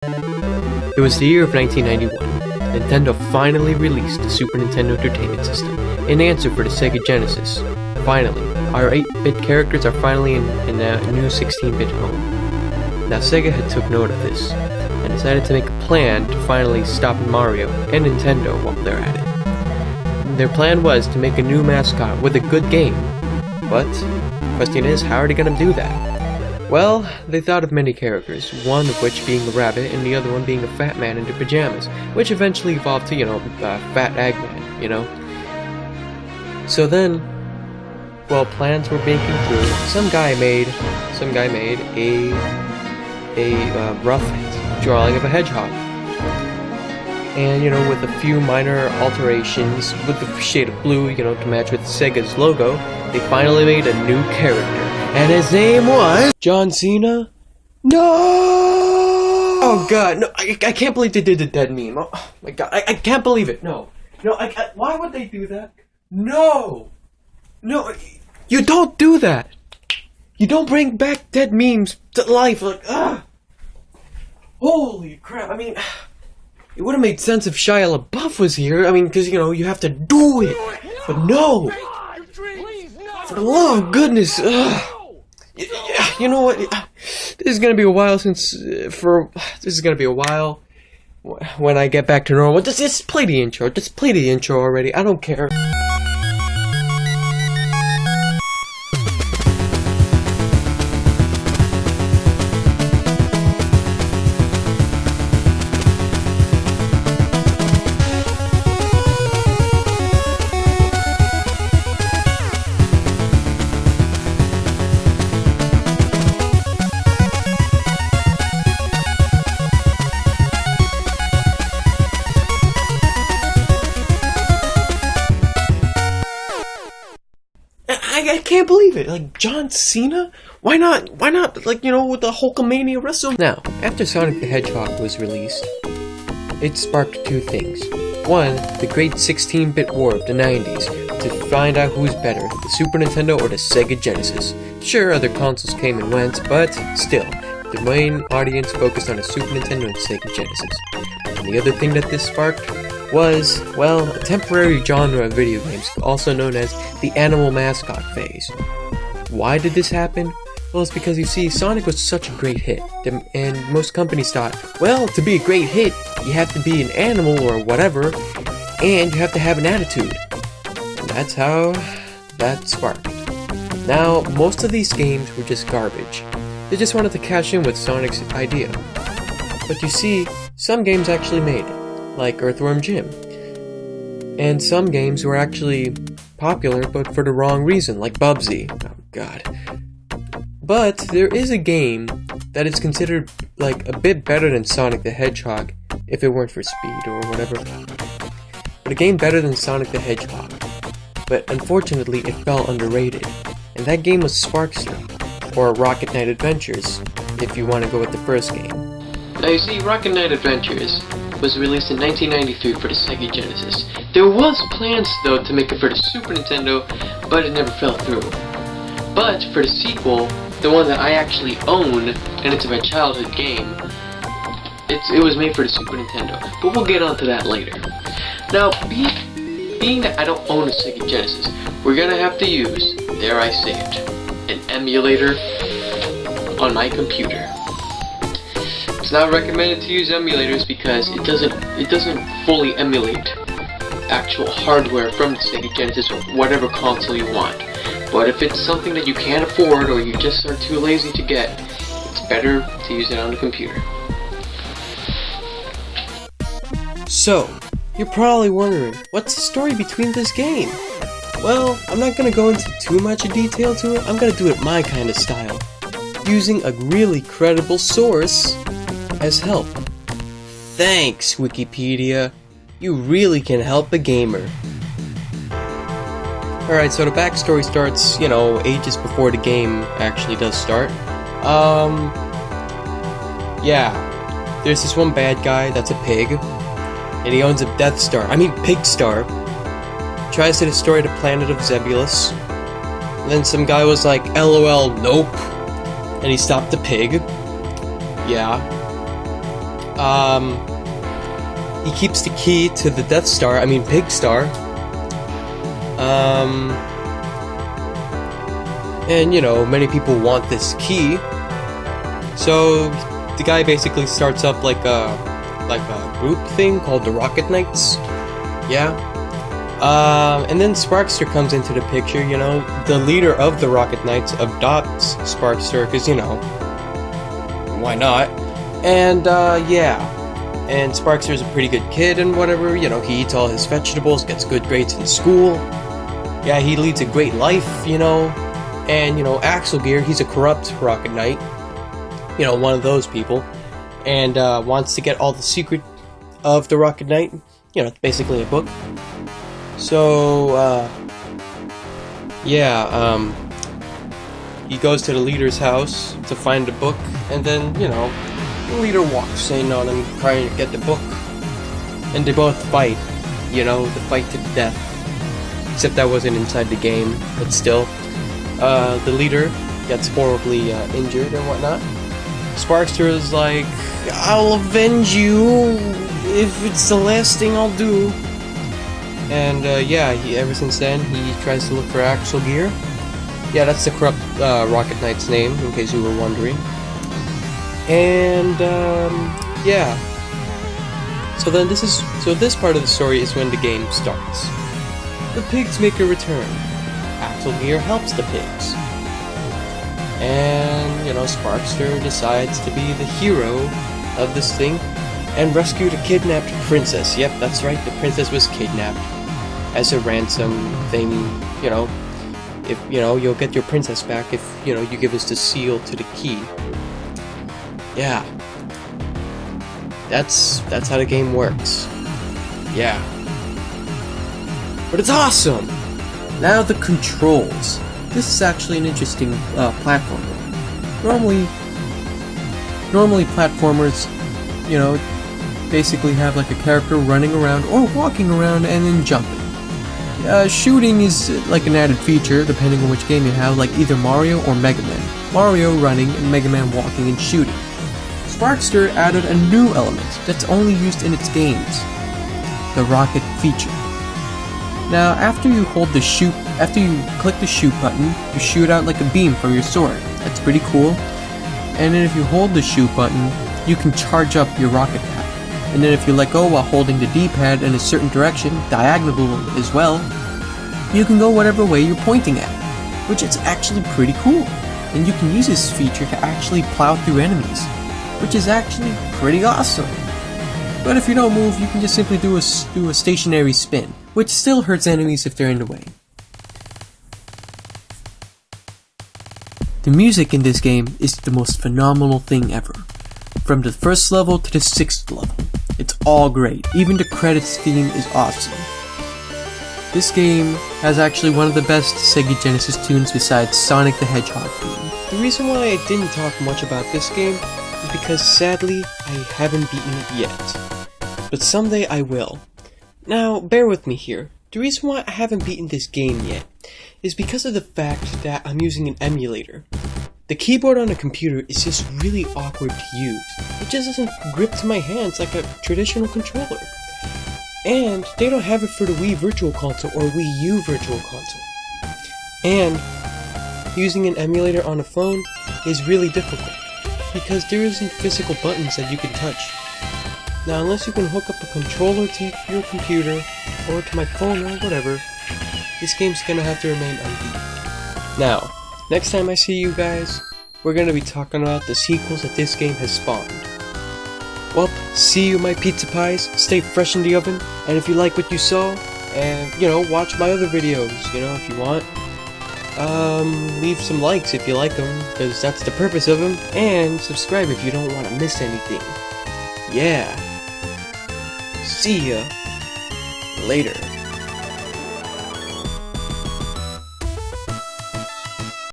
It was the year of 1991. Nintendo finally released the Super Nintendo Entertainment System, in answer for the Sega Genesis. Finally, our 8-bit characters are finally in a new 16-bit home. Now Sega had took note of this, and decided to make a plan to finally stop Mario and Nintendo while they're at it. Their plan was to make a new mascot with a good game, but the question is, how are they going to do that? Well, they thought of many characters, one of which being a rabbit and the other one being a fat man in pajamas, which eventually evolved to, Fat Eggman, So then, well, plans were making through. Some guy made a rough drawing of a hedgehog. And, with a few minor alterations, with the shade of blue, to match with Sega's logo, they finally made a new character. And his name was... John Cena? No! Oh god, no, I can't believe they did the dead meme. Oh my god, I can't believe it. No, why would they do that? No, you don't do that. You don't bring back dead memes to life. Holy crap, it would have made sense if Shia LaBeouf was here. Because, you have to do it. But no! For the love of goodness, you know what? This is gonna be a while when I get back to normal. Just play the intro. Just play the intro already. I don't care. I can't believe it. John Cena? Why not? With the Hulkamania wrestle? Now, after Sonic the Hedgehog was released, it sparked two things. One, the great 16-bit war of the 90s, to find out who's better, the Super Nintendo or the Sega Genesis. Sure, other consoles came and went, but still, the main audience focused on the Super Nintendo and Sega Genesis. And the other thing that this sparked was, well, a temporary genre of video games, also known as the animal mascot phase. Why did this happen? Well, it's because, you see, Sonic was such a great hit, and most companies thought, well, to be a great hit, you have to be an animal or whatever, and you have to have an attitude. And that's how that sparked. Now, most of these games were just garbage. They just wanted to cash in with Sonic's idea. But you see, some games actually made it, like Earthworm Jim. And some games were actually popular, but for the wrong reason, like Bubsy. Oh god. But there is a game that is considered a bit better than Sonic the Hedgehog, if it weren't for speed or whatever. But a game better than Sonic the Hedgehog. But unfortunately, it fell underrated. And that game was Sparkster, or Rocket Knight Adventures, if you want to go with the first game. Now you see, Rocket Knight Adventures was released in 1993 for the Sega Genesis. There was plans, though, to make it for the Super Nintendo, but it never fell through. But for the sequel, the one that I actually own, and it's my childhood game, it was made for the Super Nintendo. But we'll get onto that later. Now, being that I don't own a Sega Genesis, we're gonna have to use, dare I say it, an emulator on my computer. It's not recommended to use emulators because it doesn't fully emulate actual hardware from the Sega Genesis or whatever console you want. But if it's something that you can't afford or you just are too lazy to get, it's better to use it on the computer. So, you're probably wondering, what's the story between this game? Well, I'm not gonna go into too much detail to it. I'm gonna do it my kind of style, using a really credible source as help. Thanks, Wikipedia. You really can help a gamer. Alright, so the backstory starts, ages before the game actually does start. Yeah. There's this one bad guy that's a pig, and he owns a Death Star. Pig Star. Tries to destroy the planet of Zebulus. And then some guy was like, LOL, nope. And he stopped the pig. Yeah. He keeps the key to the Death Star, I mean Pig Star. And you know, many people want this key. So the guy basically starts up like a group thing called the Rocket Knights. Yeah. And then Sparkster comes into the picture, you know. The leader of the Rocket Knights adopts Sparkster, because, you know, why not? And, yeah. And Sparkster's a pretty good kid and whatever, you know, he eats all his vegetables, gets good grades in school. Yeah, he leads a great life, you know. And, you know, Axel Gear, he's a corrupt Rocket Knight. You know, one of those people. And, wants to get all the secret of the Rocket Knight. You know, it's basically a book. So, yeah, he goes to the leader's house to find the book, and then, you know, the leader walks in on him trying to get the book, and they both fight, you know, the fight to the death, except that wasn't inside the game, but still, the leader gets horribly injured and whatnot. Sparkster is like, I'll avenge you if it's the last thing I'll do. And yeah, ever since then, he tries to look for Axel Gear. Yeah, that's the corrupt Rocket Knight's name, in case you were wondering. And yeah. So this part of the story is when the game starts. The pigs make a return. Axel Gear helps the pigs. And, you know, Sparkster decides to be the hero of this thing and rescue the kidnapped princess. Yep, that's right, the princess was kidnapped as a ransom thing. You know, if, you know, you'll get your princess back if, you know, you give us the seal to the key. Yeah. That's how the game works. Yeah. But it's awesome! Now the controls. This is actually an interesting platform. Normally platformers, you know, basically have like a character running around or walking around and then jumping. Shooting is like an added feature depending on which game you have, like either Mario or Mega Man. Mario running and Mega Man walking and shooting. Sparkster added a new element that's only used in its games, the rocket feature. Now, after you click the shoot button, you shoot out like a beam from your sword. That's pretty cool. And then if you hold the shoot button, you can charge up your rocket pad. And then if you let go while holding the D-pad in a certain direction, diagonal as well, you can go whatever way you're pointing at, which is actually pretty cool. And you can use this feature to actually plow through enemies, which is actually pretty awesome. But if you don't move, you can just simply do a stationary spin, which still hurts enemies if they're in the way. The music in this game is the most phenomenal thing ever. From the first level to the 6th level, it's all great. Even the credits theme is awesome. This game has actually one of the best Sega Genesis tunes besides Sonic the Hedgehog theme. The reason why I didn't talk much about this game is because sadly, I haven't beaten it yet. But someday I will. Now, bear with me here. The reason why I haven't beaten this game yet is because of the fact that I'm using an emulator. The keyboard on a computer is just really awkward to use. It just doesn't grip to my hands like a traditional controller. And they don't have it for the Wii Virtual Console or Wii U Virtual Console. And using an emulator on a phone is really difficult because there isn't physical buttons that you can touch. Now, unless you can hook up a controller to your computer or to my phone or whatever, this game's gonna have to remain unbeaten. Now, next time I see you guys, we're gonna be talking about the sequels that this game has spawned. Well, see you my pizza pies, stay fresh in the oven, and if you like what you saw, and, you know, watch my other videos, you know, if you want. Leave some likes if you like them, because that's the purpose of them, and subscribe if you don't want to miss anything. Yeah. See ya. Later.